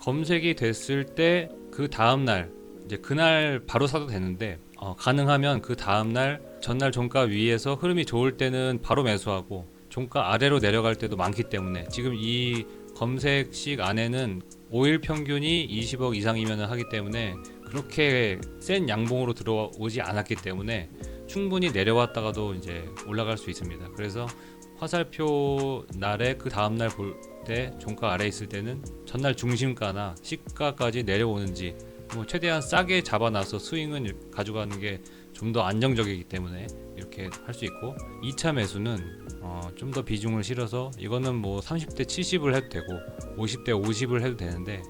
검색이 됐을 때 그 다음날 이제 그날 바로 사도 되는데 가능하면 그 다음날 전날 종가 위에서 흐름이 좋을 때는 바로 매수하고 종가 아래로 내려갈 때도 많기 때문에 지금 이 검색식 안에는 5일 평균이 20억 이상이면 하기 때문에 그렇게 센 양봉으로 들어오지 않았기 때문에 충분히 내려왔다가도 이제 올라갈 수 있습니다. 그래서 화살표 날에 그 다음날 볼 때 종가 아래 있을 때는 전날 중심가나 시가까지 내려오는지 최대한 싸게 잡아놔서 스윙은 가져가는 게 좀 더 안정적이기 때문에 이렇게 할 수 있고, 2차 매수는 좀 더 비중을 실어서 이거는 뭐 30대 70을 해도 되고 50대 50을 해도 되는데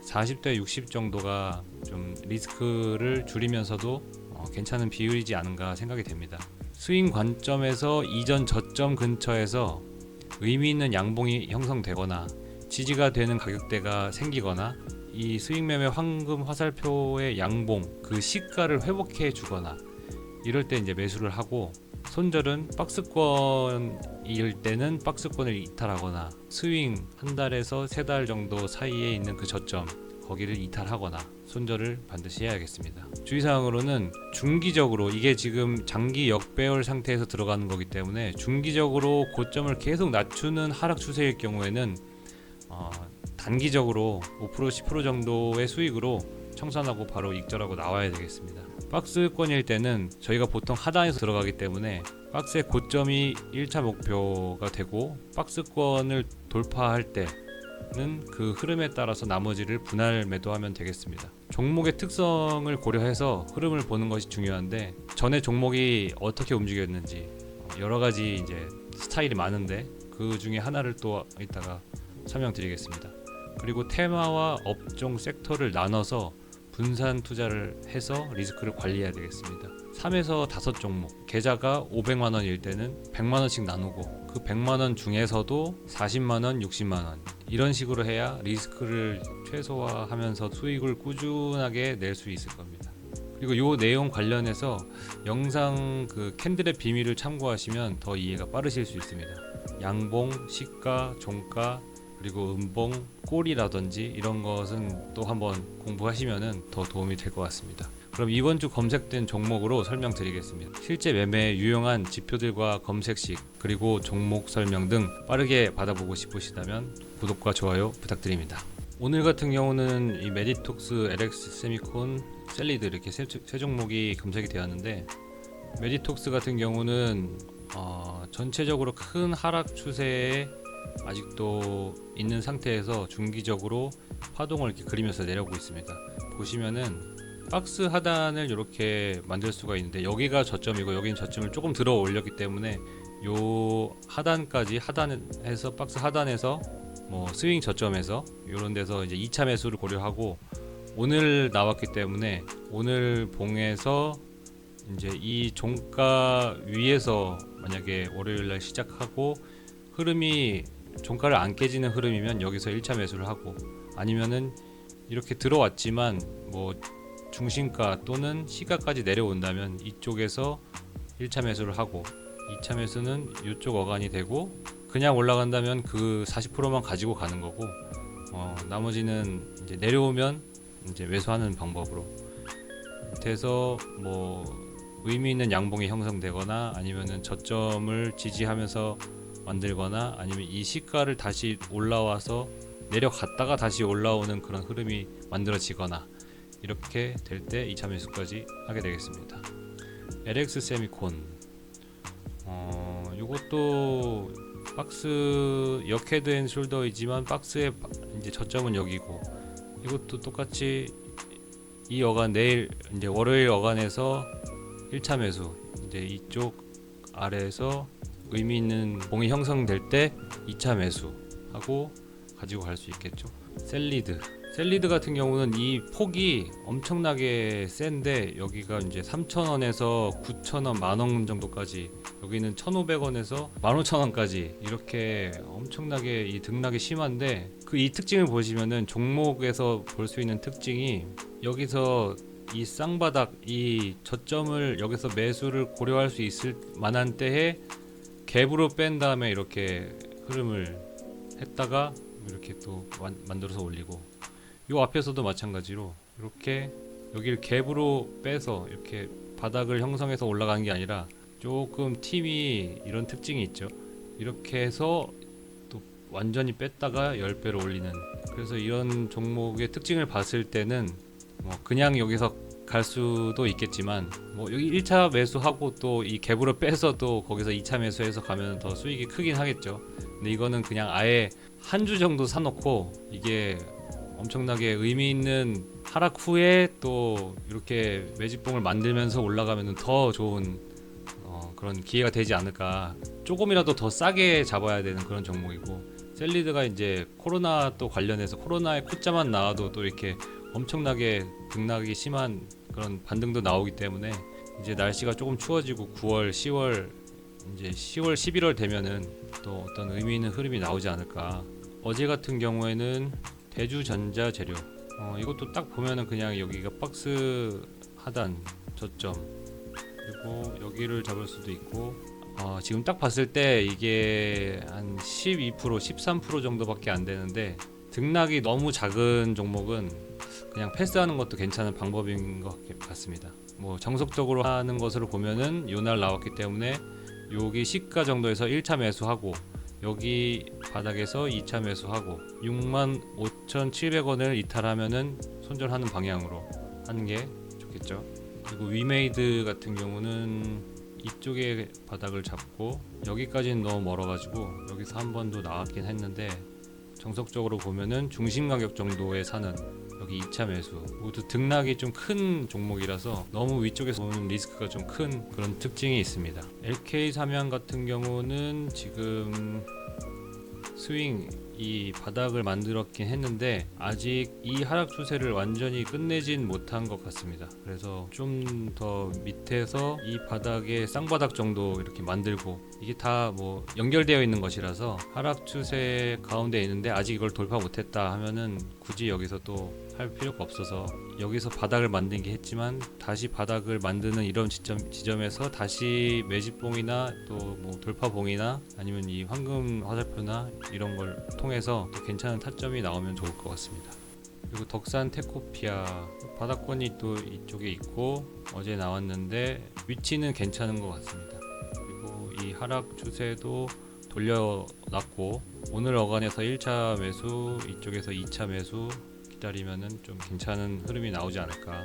40대 60 정도가 좀 리스크를 줄이면서도 괜찮은 비율이지 않은가 생각이 됩니다. 스윙 관점에서 이전 저점 근처에서 의미 있는 양봉이 형성되거나 지지가 되는 가격대가 생기거나 이 스윙 매매 황금 화살표의 양봉 그 시가를 회복해 주거나 이럴 때 이제 매수를 하고, 손절은 박스권일 때는 박스권을 이탈하거나 스윙 한 달에서 세 달 정도 사이에 있는 그 저점 거기를 이탈하거나 손절을 반드시 해야겠습니다. 주의사항으로는 중기적으로 이게 지금 장기 역배열 상태에서 들어가는 거기 때문에 중기적으로 고점을 계속 낮추는 하락 추세일 경우에는 단기적으로 5% 10% 정도의 수익으로 청산하고 바로 익절하고 나와야 되겠습니다. 박스권일 때는 저희가 보통 하단에서 들어가기 때문에 박스의 고점이 1차 목표가 되고 박스권을 돌파할 때는 그 흐름에 따라서 나머지를 분할 매도하면 되겠습니다. 종목의 특성을 고려해서 흐름을 보는 것이 중요한데, 전에 종목이 어떻게 움직였는지 여러 가지 이제 스타일이 많은데 그 중에 하나를 또 이따가 설명드리겠습니다. 그리고 테마와 업종 섹터를 나눠서 분산 투자를 해서 리스크를 관리해야 되겠습니다. 3에서 5종목, 계좌가 500만원일 때는 100만원씩 나누고 그 100만원 중에서도 40만원, 60만원 이런 식으로 해야 리스크를 최소화하면서 수익을 꾸준하게 낼 수 있을 겁니다. 그리고 이 내용 관련해서 영상 그 캔들의 비밀을 참고하시면 더 이해가 빠르실 수 있습니다. 양봉, 시가, 종가, 그리고 음봉, 꼬리라든지 이런 것은 또 한번 공부하시면 더 도움이 될 것 같습니다. 그럼 이번 주 검색된 종목으로 설명드리겠습니다. 실제 매매에 유용한 지표들과 검색식 그리고 종목 설명 등 빠르게 받아보고 싶으시다면 구독과 좋아요 부탁드립니다. 오늘 같은 경우는 이 메디톡스, LX 세미콘, 셀리드 이렇게 세 종목이 검색이 되었는데, 메디톡스 같은 경우는 전체적으로 큰 하락 추세에 아직도 있는 상태에서 중기적으로 파동을 이렇게 그리면서 내려오고 있습니다. 보시면은 박스 하단을 이렇게 만들 수가 있는데 여기가 저점이고 여기는 저점을 조금 들어 올렸기 때문에 요 하단까지, 하단에서 박스 하단에서 스윙 저점에서 이런 데서 이제 2차 매수를 고려하고, 오늘 나왔기 때문에 오늘 봉에서 이제 이 종가 위에서 만약에 월요일날 시작하고 흐름이 종가를 안 깨지는 흐름이면 여기서 1차 매수를 하고, 아니면은 이렇게 들어왔지만 중심가 또는 시가까지 내려온다면 이쪽에서 1차 매수를 하고, 2차 매수는 이쪽 어간이 되고, 그냥 올라간다면 그 40%만 가지고 가는 거고, 나머지는 이제 내려오면 이제 매수하는 방법으로 돼서 의미 있는 양봉이 형성되거나 아니면은 저점을 지지하면서 만들거나 아니면 이 시가를 다시 올라와서 내려갔다가 다시 올라오는 그런 흐름이 만들어지거나 이렇게 될 때 2차 매수까지 하게 되겠습니다. LX 세미콘 이것도 박스 역헤드 앤 숄더이지만 박스의 이제 저점은 여기고, 이것도 똑같이 이 어간 내일 이제 월요일 어간에서 1차 매수, 이제 이쪽 아래에서 의미 있는 봉이 형성될 때 2차 매수하고 가지고 갈 수 있겠죠. 셀리드 같은 경우는 이 폭이 엄청나게 센데 여기가 이제 3,000원에서 9,000원, 만원 정도까지, 여기는 1,500원에서 15,000원까지 이렇게 엄청나게 이 등락이 심한데, 이 특징을 보시면은 종목에서 볼 수 있는 특징이, 여기서 이 쌍바닥, 이 저점을 여기서 매수를 고려할 수 있을 만한 때에 갭으로 뺀 다음에 이렇게 흐름을 했다가 이렇게 또 만들어서 올리고, 요 앞에서도 마찬가지로 이렇게 여기를 갭으로 빼서 이렇게 바닥을 형성해서 올라가는 게 아니라 조금 팀이 이런 특징이 있죠. 이렇게 해서 또 완전히 뺐다가 10배로 올리는, 그래서 이런 종목의 특징을 봤을 때는 뭐 그냥 여기서 갈 수도 있겠지만 뭐 여기 1차 매수하고 또 이 갭으로 빼서 또 거기서 2차 매수해서 가면 더 수익이 크긴 하겠죠. 근데 이거는 그냥 아예 한 주 정도 사놓고 이게 엄청나게 의미 있는 하락 후에 또 이렇게 매집봉을 만들면서 올라가면 더 좋은 그런 기회가 되지 않을까. 조금이라도 더 싸게 잡아야 되는 그런 종목이고, 셀리드가 이제 코로나 또 관련해서 코로나의 코자만 나와도 또 이렇게 엄청나게 등락이 심한 그런 반등도 나오기 때문에 이제 날씨가 조금 추워지고 9월, 10월, 이제 10월, 11월 되면은 또 어떤 의미 있는 흐름이 나오지 않을까. 어제 같은 경우에는 대주전자재료, 이것도 딱 보면은 그냥 여기가 박스 하단 저점, 그리고 여기를 잡을 수도 있고, 지금 딱 봤을 때 이게 한 12%, 13% 정도밖에 안 되는데 등락이 너무 작은 종목은 그냥 패스하는 것도 괜찮은 방법인 것 같습니다. 뭐 정석적으로 하는 것으로 보면은 요날 나왔기 때문에 여기 시가 정도에서 1차 매수하고 여기 바닥에서 2차 매수하고 65,700원을 이탈하면은 손절하는 방향으로 하는 게 좋겠죠. 그리고 위메이드 같은 경우는 이쪽에 바닥을 잡고 여기까지는 너무 멀어가지고 여기서 한 번도 나왔긴 했는데, 정석적으로 보면은 중심 가격 정도에 사는 여기 2차 매수, 모두 등락이 좀 큰 종목이라서 너무 위쪽에서 오는 리스크가 좀 큰 그런 특징이 있습니다. LK 삼양 같은 경우는 지금 스윙 이 바닥을 만들었긴 했는데 아직 이 하락 추세를 완전히 끝내진 못한 것 같습니다. 그래서 좀 더 밑에서 이 바닥의 쌍바닥 정도 이렇게 만들고, 이게 다 뭐 연결되어 있는 것이라서 하락 추세 가운데 있는데 아직 이걸 돌파 못했다 하면은 굳이 여기서 또 할 필요가 없어서 여기서 바닥을 만든 게 했지만 다시 바닥을 만드는 이런 지점에서 다시 매집봉이나 또 뭐 돌파봉이나 아니면 이 황금 화살표나 이런 걸 통해서 또 괜찮은 타점이 나오면 좋을 것 같습니다. 그리고 덕산 테코피아 바닥권이 또 이쪽에 있고 어제 나왔는데 위치는 괜찮은 것 같습니다. 그리고 이 하락 추세도 돌려놨고 오늘 어간에서 1차 매수, 이쪽에서 2차 매수 기다리면은 좀 괜찮은 흐름이 나오지 않을까.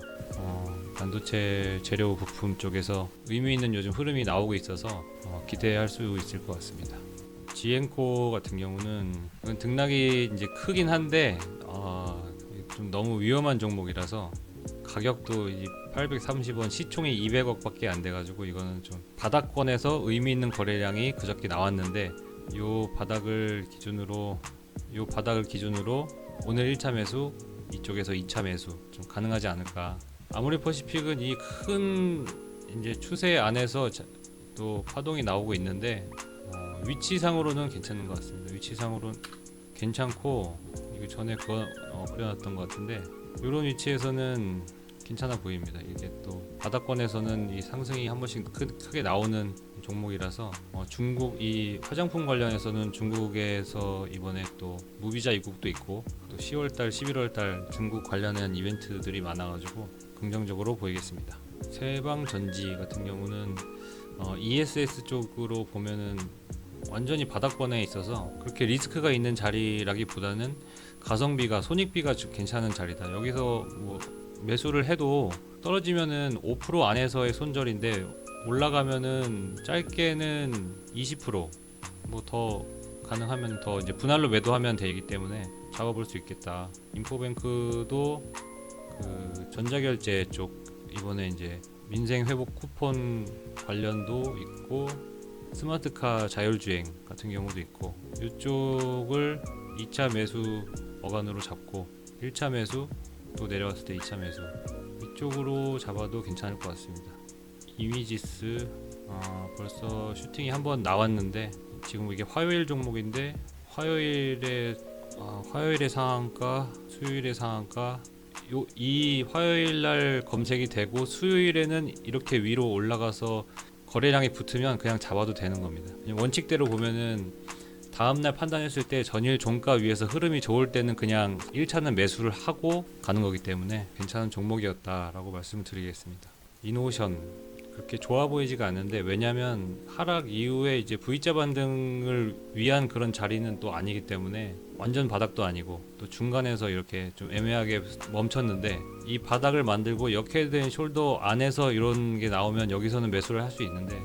반도체 재료 부품 쪽에서 의미 있는 요즘 흐름이 나오고 있어서 기대할 수 있을 것 같습니다. 지엔코 같은 경우는 등락이 이제 크긴 한데 좀 너무 위험한 종목이라서 가격도 830원, 시총이 200억밖에 안 돼가지고 이거는 좀 바닥권에서 의미 있는 거래량이 그저께 나왔는데 요 바닥을 기준으로 오늘 1차 매수, 이쪽에서 2차 매수 좀 가능하지 않을까. 아모레 퍼시픽은 이 큰 이제 추세 안에서 또 파동이 나오고 있는데 위치상으로는 괜찮은 것 같습니다. 위치상으로는 괜찮고, 이거 전에 그려놨던 것 같은데 이런 위치에서는 괜찮아 보입니다. 이게 또 바닥권에서는 이 상승이 한 번씩 크게 나오는 종목이라서 중국 이 화장품 관련해서는 중국에서 이번에 또 무비자 입국도 있고 또 10월달, 11월달 중국 관련한 이벤트들이 많아가지고 긍정적으로 보이겠습니다. 세방전지 같은 경우는 ESS 쪽으로 보면은 완전히 바닥권에 있어서 그렇게 리스크가 있는 자리라기보다는 가성비가, 손익비가 괜찮은 자리다. 여기서 뭐 매수를 해도 떨어지면은 5% 안에서의 손절인데 올라가면은 짧게는 20%, 뭐 더 가능하면 더 이제 분할로 매도하면 되기 때문에 잡아볼 수 있겠다. 인포뱅크도 그 전자결제 쪽 이번에 이제 민생 회복 쿠폰 관련도 있고 스마트카 자율주행 같은 경우도 있고, 이쪽을 2차 매수 어간으로 잡고 1차 매수 또 내려왔을 때 2차 매수 이쪽으로 잡아도 괜찮을 것 같습니다. 이미지스 벌써 슈팅이 한번 나왔는데 지금 이게 화요일 종목인데 화요일의 상한가, 수요일의 상한가, 이 화요일날 검색이 되고 수요일에는 이렇게 위로 올라가서 거래량이 붙으면 그냥 잡아도 되는 겁니다. 원칙대로 보면은 다음날 판단했을 때 전일 종가 위에서 흐름이 좋을 때는 그냥 1차는 매수를 하고 가는 거기 때문에 괜찮은 종목이었다라고 말씀을 드리겠습니다. 이노션 그렇게 좋아 보이지가 않는데, 왜냐면 하락 이후에 이제 V자 반등을 위한 그런 자리는 또 아니기 때문에, 완전 바닥도 아니고 또 중간에서 이렇게 좀 애매하게 멈췄는데, 이 바닥을 만들고 역헤드앤 숄더 안에서 이런 게 나오면 여기서는 매수를 할 수 있는데,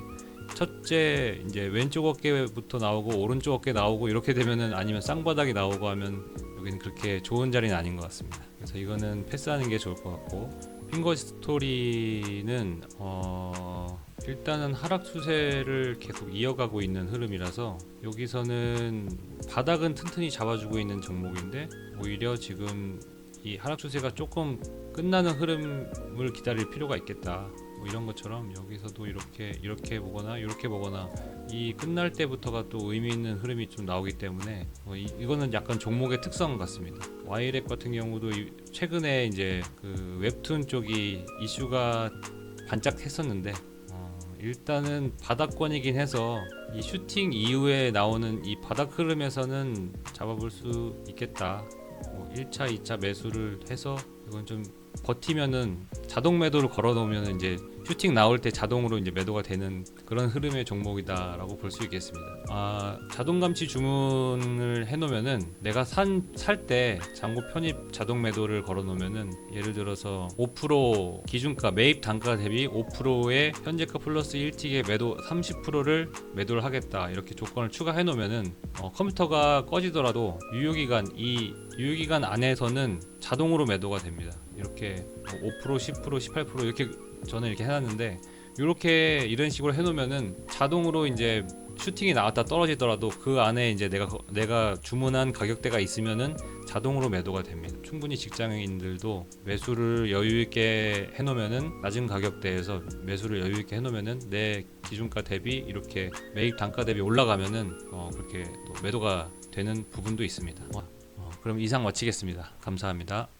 첫째 이제 왼쪽 어깨부터 나오고 오른쪽 어깨 나오고 이렇게 되면은, 아니면 쌍바닥이 나오고 하면 여기는 그렇게 좋은 자리는 아닌 것 같습니다. 그래서 이거는 패스하는 게 좋을 것 같고, 핑거 스토리는 일단은 하락 추세를 계속 이어가고 있는 흐름이라서 여기서는 바닥은 튼튼히 잡아주고 있는 종목인데, 오히려 지금 이 하락 추세가 조금 끝나는 흐름을 기다릴 필요가 있겠다, 뭐 이런 것처럼 여기서도 이렇게 보거나 이렇게 보거나, 이 끝날 때부터가 또 의미 있는 흐름이 좀 나오기 때문에 이거는 약간 종목의 특성 같습니다. 와이렉 같은 경우도 최근에 이제 그 웹툰 쪽이 이슈가 반짝했었는데, 일단은 바닥권이긴 해서 이 슈팅 이후에 나오는 이 바닥 흐름에서는 잡아볼 수 있겠다. 1차, 2차 매수를 해서 이건 좀 버티면은, 자동 매도를 걸어 놓으면 이제 슈팅 나올 때 자동으로 이제 매도가 되는 그런 흐름의 종목이다라고 볼 수 있겠습니다. 자동 감치 주문을 해 놓으면은, 내가 살 때 잔고 편입 자동 매도를 걸어 놓으면은, 예를 들어서 5% 기준가 매입 단가 대비 5%의 현재가 플러스 1틱의 매도 30%를 매도를 하겠다, 이렇게 조건을 추가해 놓으면은 컴퓨터가 꺼지더라도 이 유효기간 안에서는 자동으로 매도가 됩니다. 이렇게 5%, 10%, 18% 이렇게 저는 이렇게 해놨는데, 이런 식으로 해놓으면은 자동으로 이제 슈팅이 나왔다 떨어지더라도 그 안에 이제 내가 주문한 가격대가 있으면은 자동으로 매도가 됩니다. 충분히 직장인들도 매수를 여유 있게 해놓으면은, 낮은 가격대에서 매수를 여유 있게 해놓으면은 내 기준가 대비 이렇게 매입 단가 대비 올라가면은 그렇게 또 매도가 되는 부분도 있습니다. 그럼 이상 마치겠습니다. 감사합니다.